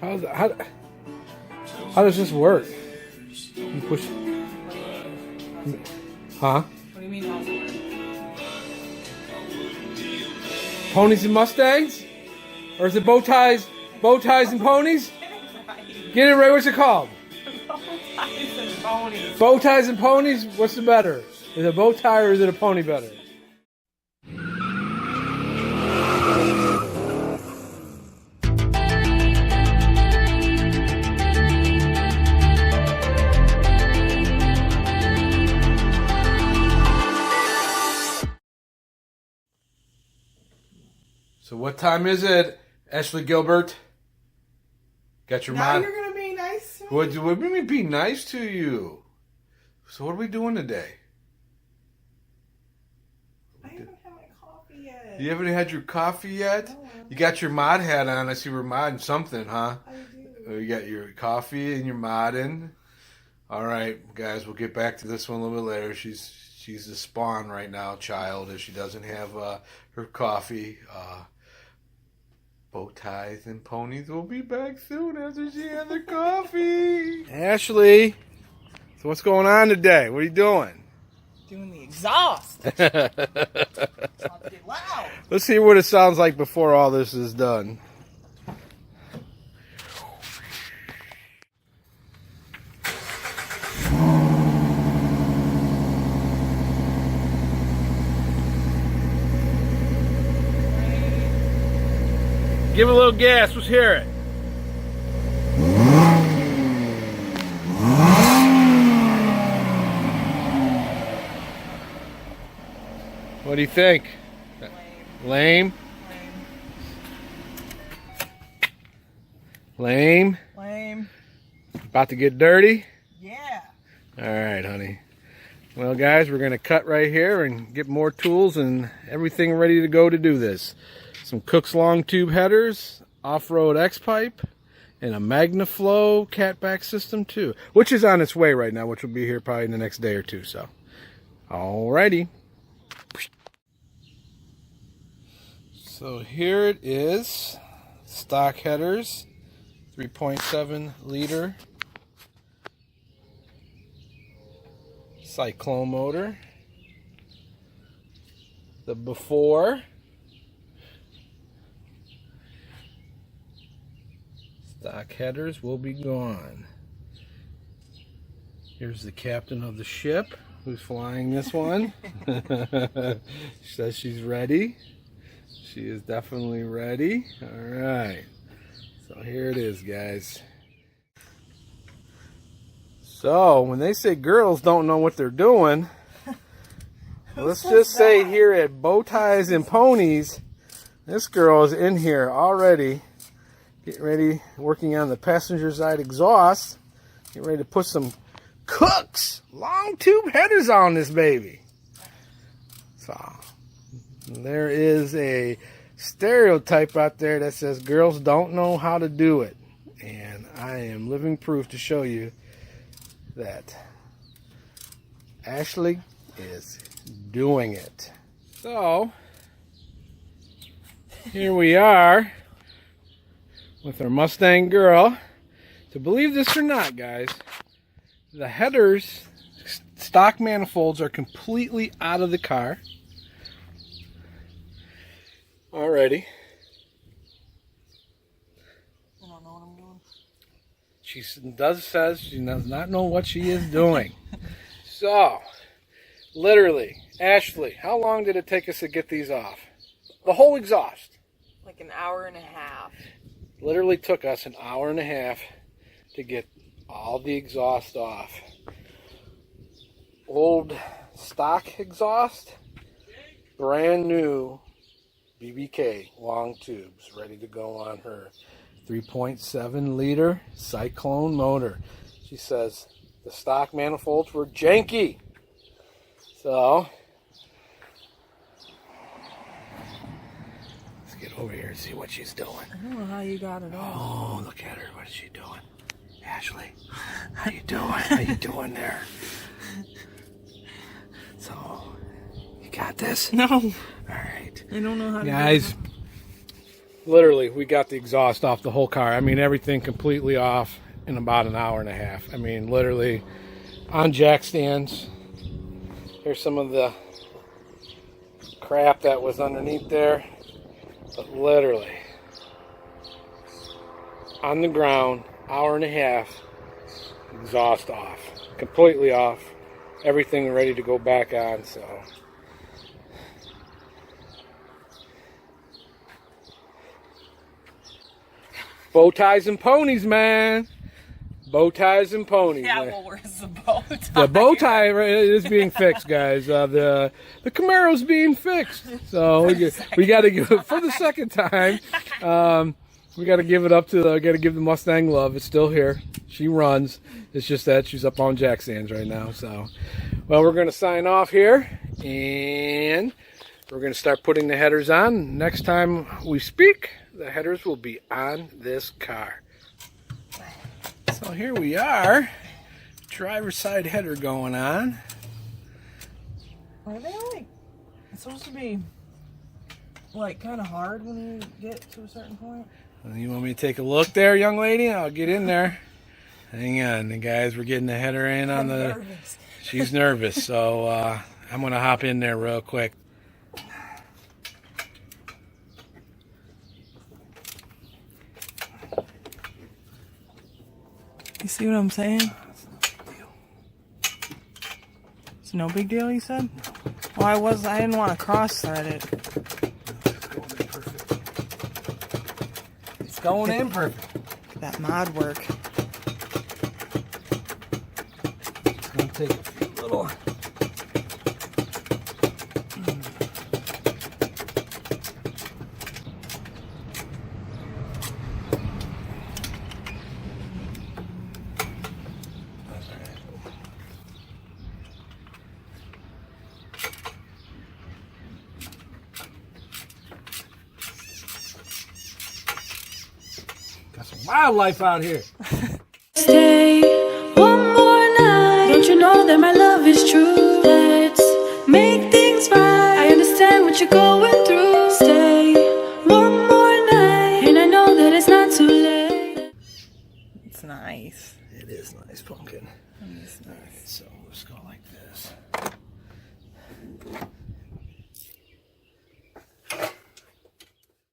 How does this work? You push. Huh? What do you mean how's it work? Ponies and Mustangs? Or is it bow ties and ponies? Get it right. What's it called? Bow ties and ponies. Bow ties and ponies? What's the better? Is it a bow tie or is it a pony better? So what time is it, Ashley Gilbert? Got your Now mod? you're gonna be nice to me? What do we mean be nice to you? So what are we doing today? I haven't had my coffee yet. You haven't had your coffee yet? No. You got your mod hat on. I see we're modding something, huh? I do. You got your coffee and your modding. All right, guys, we'll get back to this one a little bit later. She's the spawn right now, child, as she doesn't have her coffee. Bow ties and ponies will be back soon after she has her coffee. Ashley, so what's going on today? What are you doing? Doing the exhaust. It's about to get loud. Let's see what it sounds like before all this is done. Give it a little gas. Let's hear it. What do you think? Lame? Lame? Lame. About to get dirty? Yeah. All right, honey. Well, guys, we're going to cut right here and get more tools and everything ready to go to do this. Some Cook's long tube headers, off-road X-pipe, and a Magnaflow catback system too, which is on its way right now, which will be here probably in the next day or two. So, alrighty. So here it is, stock headers, 3.7 liter cyclone motor. The before. Stock headers will be gone. Here's the captain of the ship who's flying this one. She says she's ready. She is definitely ready. All right. So here it is, guys. So when they say girls don't know what they're doing, let's just say here at Bow Ties and Ponies, this girl is in here already. Getting ready, working on the passenger side exhaust. Getting ready to put some Cook's long tube headers on this baby. So, there is a stereotype out there that says girls don't know how to do it. And I am living proof to show you that Ashley is doing it. So, here we are with our Mustang Girl. To believe this or not, guys, the headers, stock manifolds are completely out of the car already. I don't know what I'm doing. She says she does not know what she is doing. So, literally, Ashley, how long did it take us to get these off? The whole exhaust. Like an hour and a half. Literally took us an hour and a half to get all the exhaust off. Old stock exhaust, brand new BBK long tubes ready to go on her 3.7 liter cyclone motor. She says the stock manifolds were janky. So get over here and see what she's doing. I don't know how you got it off. Oh, look at her. What is she doing? Ashley, how you doing? How you doing there? So, you got this? No. All right. I don't know how to Guys, Literally, we got the exhaust off the whole car. I mean, everything completely off in about an hour and a half. I mean, literally on jack stands. Here's some of the crap that was underneath there. But literally on the ground, hour and a half, exhaust off. Completely off. Everything ready to go back on, so. Bow ties and ponies, man. Bow ties and ponies. Yeah, man. well, where's the bow tie? The bow tie is being fixed, guys. The Camaro's being fixed, so we got to give it for the second time. We got to give it up to got to give the Mustang love. It's still here. She runs. It's just that she's up on jack stands right now. So, well, we're going to sign off here, and we're going to start putting the headers on. Next time we speak, the headers will be on this car. So here we are. Driver's side header going on. Are they like supposed to be like kind of hard when you get to a certain point? You want me to take a look there, young lady? I'll get in there. Hang on, guys. We're getting the header in on the. Nervous. She's nervous, so I'm gonna hop in there real quick. You see what I'm saying? It's no big deal, you said? Well, I didn't want to cross-thread it. It's going in perfect. Look at that mod work. It's gonna take a few little. Got some wildlife out here. Stay one more night. Don't you know that my love is true? Let's make things right. I understand what you're going through. Stay one more night, and I know that it's not too late. It's nice. It is nice, pumpkin. Alright, so let's go like this.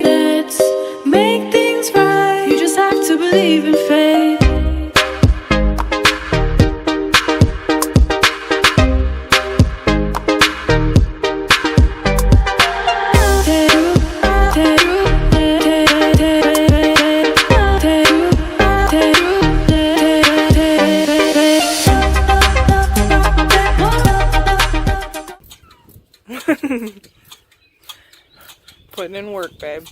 Let's make things right. You just have to believe in faith. Putting in work, babe.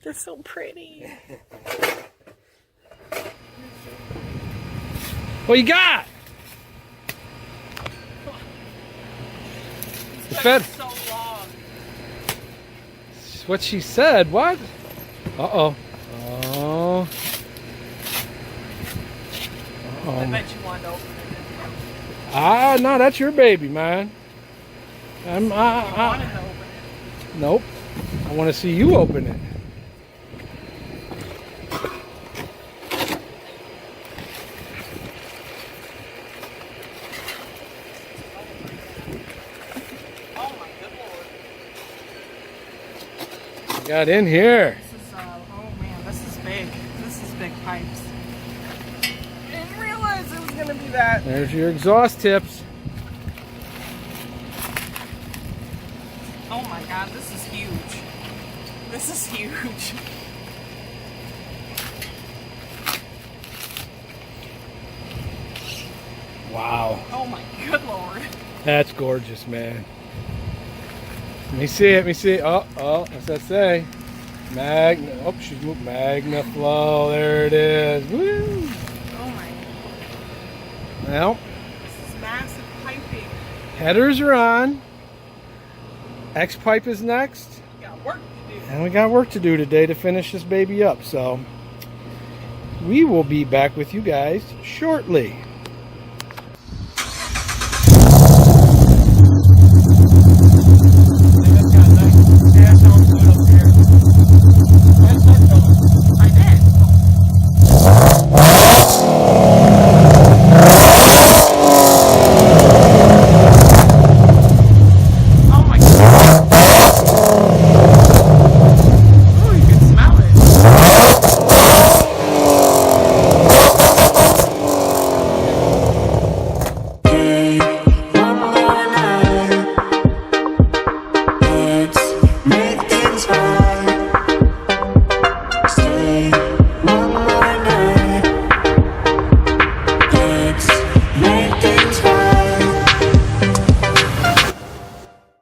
They're so pretty. What you got? The fed. So long. What she said. What? Uh-oh. Oh. I bet you wanted to open it. Ah, no, that's your baby, man. You wanted to open it. Nope. I want to see you open it. Oh my good lord. Got in here. This is, oh man, this is big. This is big pipes. I didn't realize it was gonna be that. There's your exhaust tips. Oh my god, this is huge. This is huge. Wow. Oh my good lord. That's gorgeous, man. Let me see it. Let me see it. Oh, what's that say? Oh, she's moved. Magnaflow. There it is. Woo. Oh my. Well, This is massive piping. headers are on. X pipe is next. You got work to do. And we got work to do today to finish this baby up. So we will be back with you guys shortly.